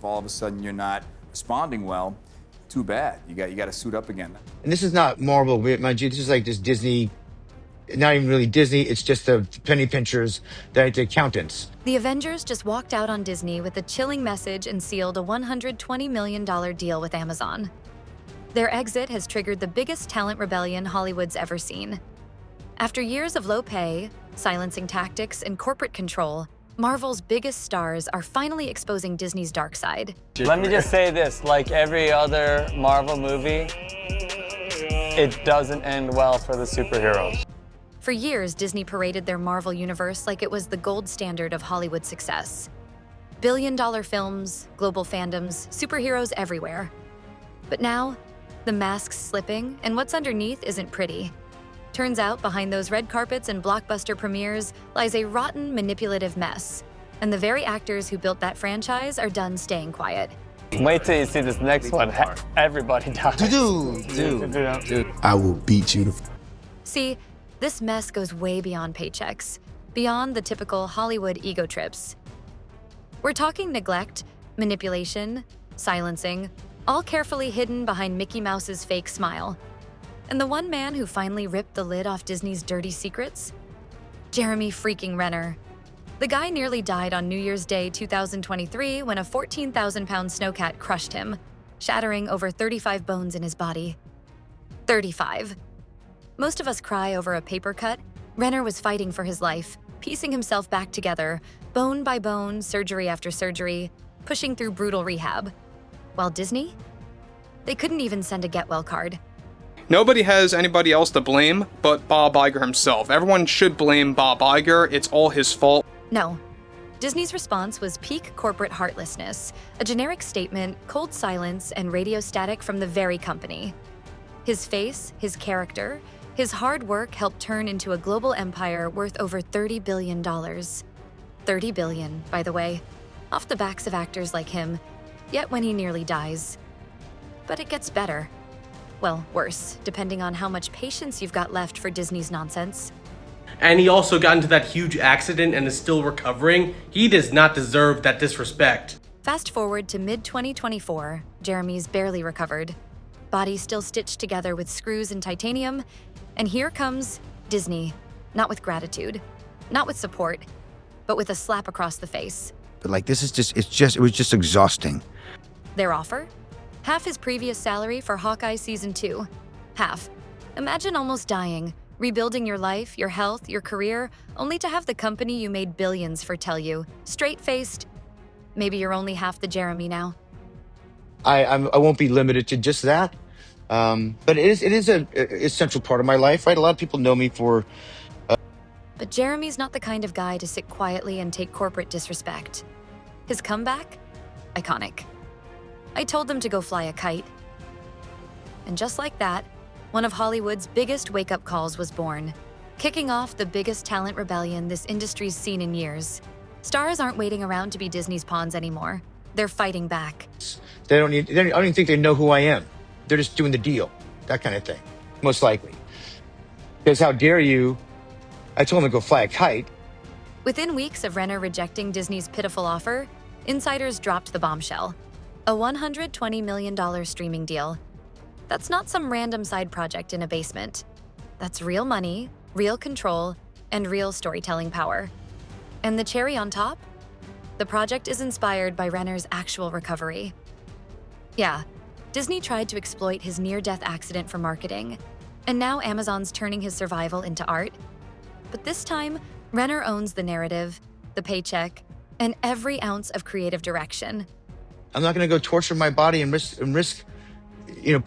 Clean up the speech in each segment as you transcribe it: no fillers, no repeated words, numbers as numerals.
all of a sudden you're not responding well, too bad. You got to suit up again. And this is not Marvel, mind you. This is like just Disney. Not even really Disney. It's just the penny pinchers, the accountants. The Avengers just walked out on Disney with a chilling message and sealed a $120 million deal with Amazon. Their exit has triggered the biggest talent rebellion Hollywood's ever seen. After years of low pay, silencing tactics, and corporate control, Marvel's biggest stars are finally exposing Disney's dark side. Let me just say this, like every other Marvel movie, it doesn't end well for the superheroes. For years, Disney paraded their Marvel universe like it was the gold standard of Hollywood success. Billion-dollar films, global fandoms, superheroes everywhere. But now, the mask's slipping, and what's underneath isn't pretty. Turns out, behind those red carpets and blockbuster premieres lies a rotten, manipulative mess. And the very actors who built that franchise are done staying quiet. Wait till you see this next one. Everybody dies. Dude. I will beat you. See, this mess goes way beyond paychecks, beyond the typical Hollywood ego trips. We're talking neglect, manipulation, silencing, all carefully hidden behind Mickey Mouse's fake smile. And the one man who finally ripped the lid off Disney's dirty secrets? Jeremy freaking Renner. The guy nearly died on New Year's Day 2023 when a 14,000-pound snowcat crushed him, shattering over 35 bones in his body. 35. Most of us cry over a paper cut. Renner was fighting for his life, piecing himself back together, bone by bone, surgery after surgery, pushing through brutal rehab. While Disney? They couldn't even send a get well card. Nobody has anybody else to blame but Bob Iger himself. Everyone should blame Bob Iger. It's all his fault. No. Disney's response was peak corporate heartlessness, a generic statement, cold silence, and radio static from the very company. His face, his character, his hard work helped turn into a global empire worth over $30 billion. $30 billion, by the way, off the backs of actors like him, yet when he nearly dies. But it gets better. Well, worse, depending on how much patience you've got left for Disney's nonsense. And he also got into that huge accident and is still recovering. He does not deserve that disrespect. Fast forward to mid-2024, Jeremy's barely recovered. Body still stitched together with screws and titanium, and here comes Disney, not with gratitude, not with support, but with a slap across the face. But like, this is it was just exhausting. Their offer? Half his previous salary for Hawkeye Season 2. Half. Imagine almost dying, rebuilding your life, your health, your career, only to have the company you made billions for tell you, straight-faced, maybe you're only half the Jeremy now. I won't be limited to just that. But it is an essential part of my life, right? A lot of people know me for... But Jeremy's not the kind of guy to sit quietly and take corporate disrespect. His comeback? Iconic. I told them to go fly a kite. And just like that, one of Hollywood's biggest wake-up calls was born, kicking off the biggest talent rebellion this industry's seen in years. Stars aren't waiting around to be Disney's pawns anymore. They're fighting back. I don't even think they know who I am. They're just doing the deal, that kind of thing, most likely. Because how dare you? I told them to go fly a kite. Within weeks of Renner rejecting Disney's pitiful offer, insiders dropped the bombshell. A $120 million streaming deal. That's not some random side project in a basement. That's real money, real control, and real storytelling power. And the cherry on top? The project is inspired by Renner's actual recovery. Yeah, Disney tried to exploit his near-death accident for marketing, and now Amazon's turning his survival into art. But this time, Renner owns the narrative, the paycheck, and every ounce of creative direction. I'm not going to go torture my body and risk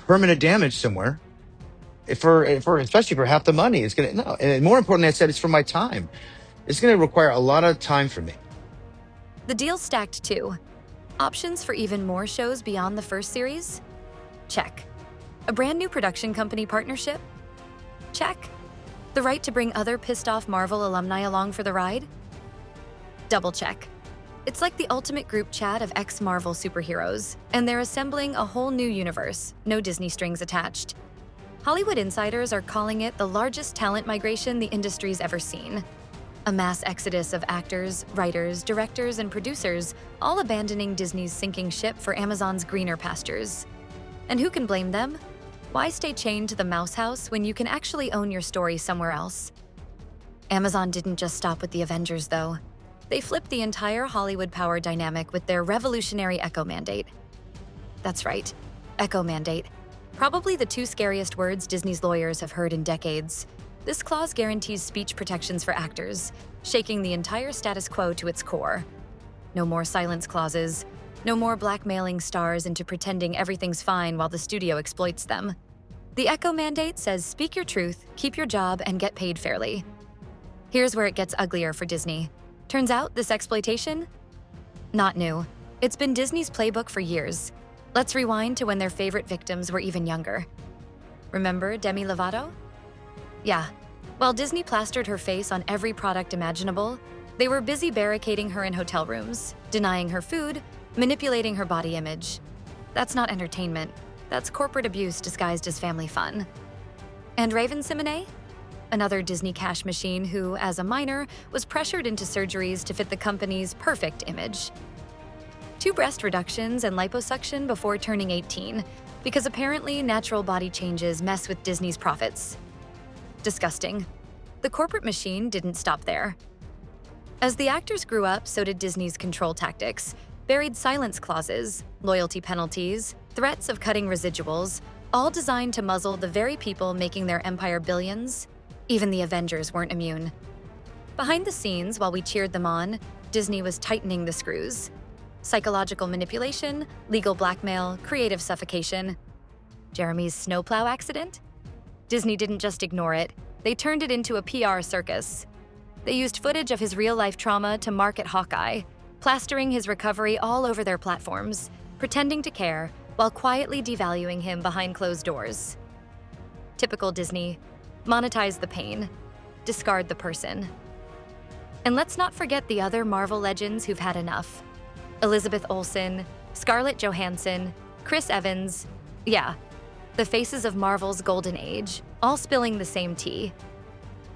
permanent damage somewhere. Especially for half the money, it's going to no. And more importantly, I said it's for my time. It's going to require a lot of time for me. The deal's stacked too. Options for even more shows beyond the first series? Check. A brand new production company partnership? Check. The right to bring other pissed-off Marvel alumni along for the ride? Double check. It's like the ultimate group chat of ex-Marvel superheroes, and they're assembling a whole new universe, no Disney strings attached. Hollywood insiders are calling it the largest talent migration the industry's ever seen. A mass exodus of actors, writers, directors, and producers, all abandoning Disney's sinking ship for Amazon's greener pastures. And who can blame them? Why stay chained to the mouse house when you can actually own your story somewhere else? Amazon didn't just stop with the Avengers, though. They flipped the entire Hollywood power dynamic with their revolutionary Echo mandate. That's right, Echo mandate. Probably the two scariest words Disney's lawyers have heard in decades. This clause guarantees speech protections for actors, shaking the entire status quo to its core. No more silence clauses, no more blackmailing stars into pretending everything's fine while the studio exploits them. The Echo mandate says speak your truth, keep your job, and get paid fairly. Here's where it gets uglier for Disney. Turns out this exploitation? Not new. It's been Disney's playbook for years. Let's rewind to when their favorite victims were even younger. Remember Demi Lovato? Yeah. While Disney plastered her face on every product imaginable, they were busy barricading her in hotel rooms, denying her food, manipulating her body image. That's not entertainment. That's corporate abuse disguised as family fun. And Raven Simonet? Another Disney cash machine who, as a minor, was pressured into surgeries to fit the company's perfect image. 2 breast reductions and liposuction before turning 18, because apparently natural body changes mess with Disney's profits. Disgusting. The corporate machine didn't stop there. As the actors grew up, so did Disney's control tactics, buried silence clauses, loyalty penalties, threats of cutting residuals, all designed to muzzle the very people making their empire billions. Even the Avengers weren't immune. Behind the scenes, while we cheered them on, Disney was tightening the screws. Psychological manipulation, legal blackmail, creative suffocation. Jeremy's snowplow accident? Disney didn't just ignore it, they turned it into a PR circus. They used footage of his real-life trauma to market Hawkeye, plastering his recovery all over their platforms, pretending to care, while quietly devaluing him behind closed doors. Typical Disney. Monetize the pain, discard the person. And let's not forget the other Marvel legends who've had enough. Elizabeth Olsen, Scarlett Johansson, Chris Evans. Yeah, the faces of Marvel's golden age, all spilling the same tea.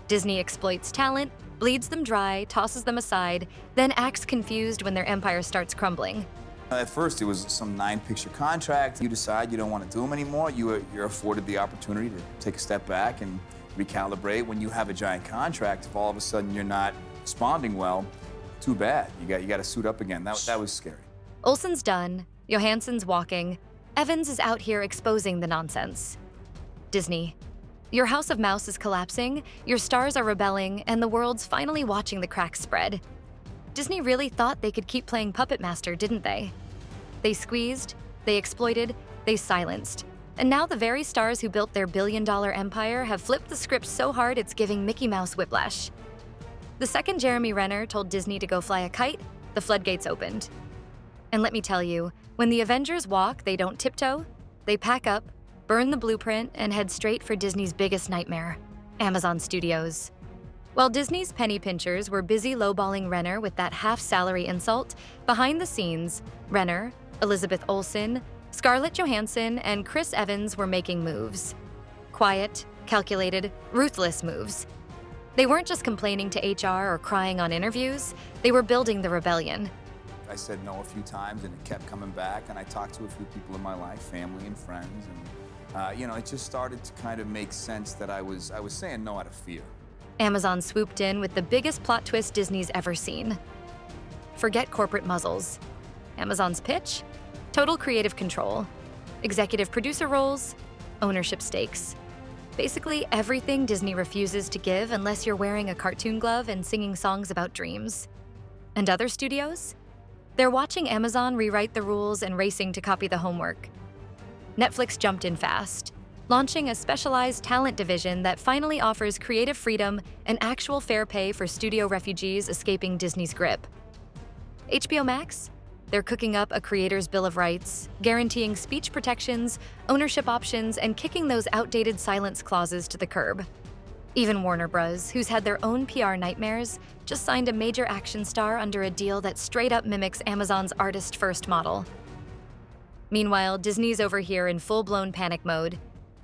Disney exploits talent, bleeds them dry, tosses them aside, then acts confused when their empire starts crumbling. At first, it was some 9-picture contract. You decide you don't want to do them anymore. You're afforded the opportunity to take a step back and recalibrate. When you have a giant contract, if all of a sudden you're not responding well, too bad. You got to suit up again. That was scary. Olsen's done, Johansson's walking, Evans is out here exposing the nonsense. Disney. Your House of Mouse is collapsing, your stars are rebelling, and the world's finally watching the cracks spread. Disney really thought they could keep playing Puppet Master, didn't they? They squeezed, they exploited, they silenced. And now the very stars who built their billion-dollar empire have flipped the script so hard it's giving Mickey Mouse whiplash. The second Jeremy Renner told Disney to go fly a kite, the floodgates opened. And let me tell you, when the Avengers walk, they don't tiptoe, they pack up, burn the blueprint, and head straight for Disney's biggest nightmare, Amazon Studios. While Disney's penny pinchers were busy lowballing Renner with that half-salary insult, behind the scenes, Renner, Elizabeth Olsen, Scarlett Johansson, and Chris Evans were making moves. Quiet, calculated, ruthless moves. They weren't just complaining to HR or crying on interviews, they were building the rebellion. I said no a few times, and it kept coming back, and I talked to a few people in my life, family and friends, and it just started to kind of make sense that I was saying no out of fear. Amazon swooped in with the biggest plot twist Disney's ever seen. Forget corporate muzzles. Amazon's pitch? Total creative control. Executive producer roles, ownership stakes. Basically everything Disney refuses to give unless you're wearing a cartoon glove and singing songs about dreams. And other studios? They're watching Amazon rewrite the rules and racing to copy the homework. Netflix jumped in fast, launching a specialized talent division that finally offers creative freedom and actual fair pay for studio refugees escaping Disney's grip. HBO Max? They're cooking up a creator's bill of rights, guaranteeing speech protections, ownership options, and kicking those outdated silence clauses to the curb. Even Warner Bros., who's had their own PR nightmares, just signed a major action star under a deal that straight up mimics Amazon's artist-first model. Meanwhile, Disney's over here in full-blown panic mode.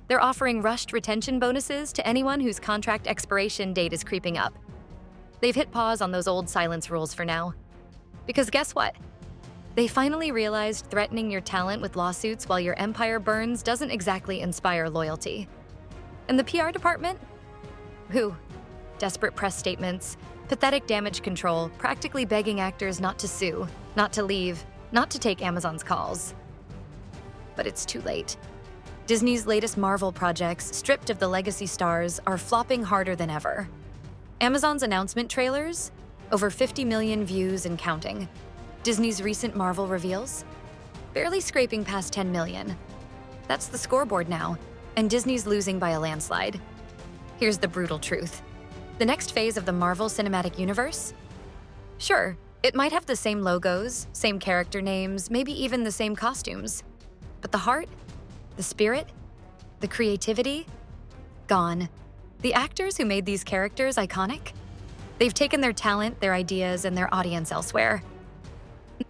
They're offering rushed retention bonuses to anyone whose contract expiration date is creeping up. they've hit pause on those old silence rules for now. Because guess what? They finally realized threatening your talent with lawsuits while your empire burns doesn't exactly inspire loyalty. And the PR department? Who? Desperate press statements, pathetic damage control, practically begging actors not to sue, not to leave, not to take Amazon's calls. But it's too late. Disney's latest Marvel projects, stripped of the legacy stars, are flopping harder than ever. Amazon's announcement trailers? Over 50 million views and counting. Disney's recent Marvel reveals? Barely scraping past 10 million. That's the scoreboard now, and Disney's losing by a landslide. Here's the brutal truth. The next phase of the Marvel Cinematic Universe? Sure, it might have the same logos, same character names, maybe even the same costumes. But the heart, the spirit, the creativity? Gone. The actors who made these characters iconic? They've taken their talent, their ideas, and their audience elsewhere.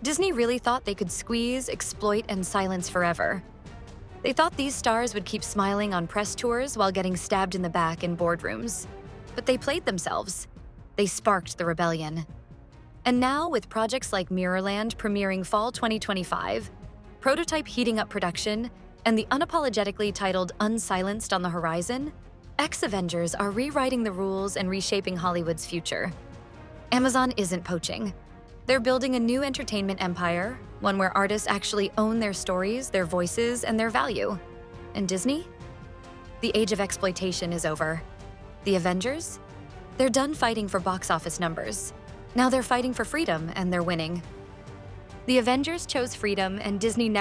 Disney really thought they could squeeze, exploit, and silence forever. They thought these stars would keep smiling on press tours while getting stabbed in the back in boardrooms. But they played themselves. They sparked the rebellion. And now, with projects like Mirrorland premiering fall 2025, Prototype heating up production, and the unapologetically titled Unsilenced on the horizon, ex-Avengers are rewriting the rules and reshaping Hollywood's future. Amazon isn't poaching. They're building a new entertainment empire, one where artists actually own their stories, their voices, and their value. And Disney? The age of exploitation is over. The Avengers? They're done fighting for box office numbers. Now they're fighting for freedom, and they're winning. The Avengers chose freedom, and Disney never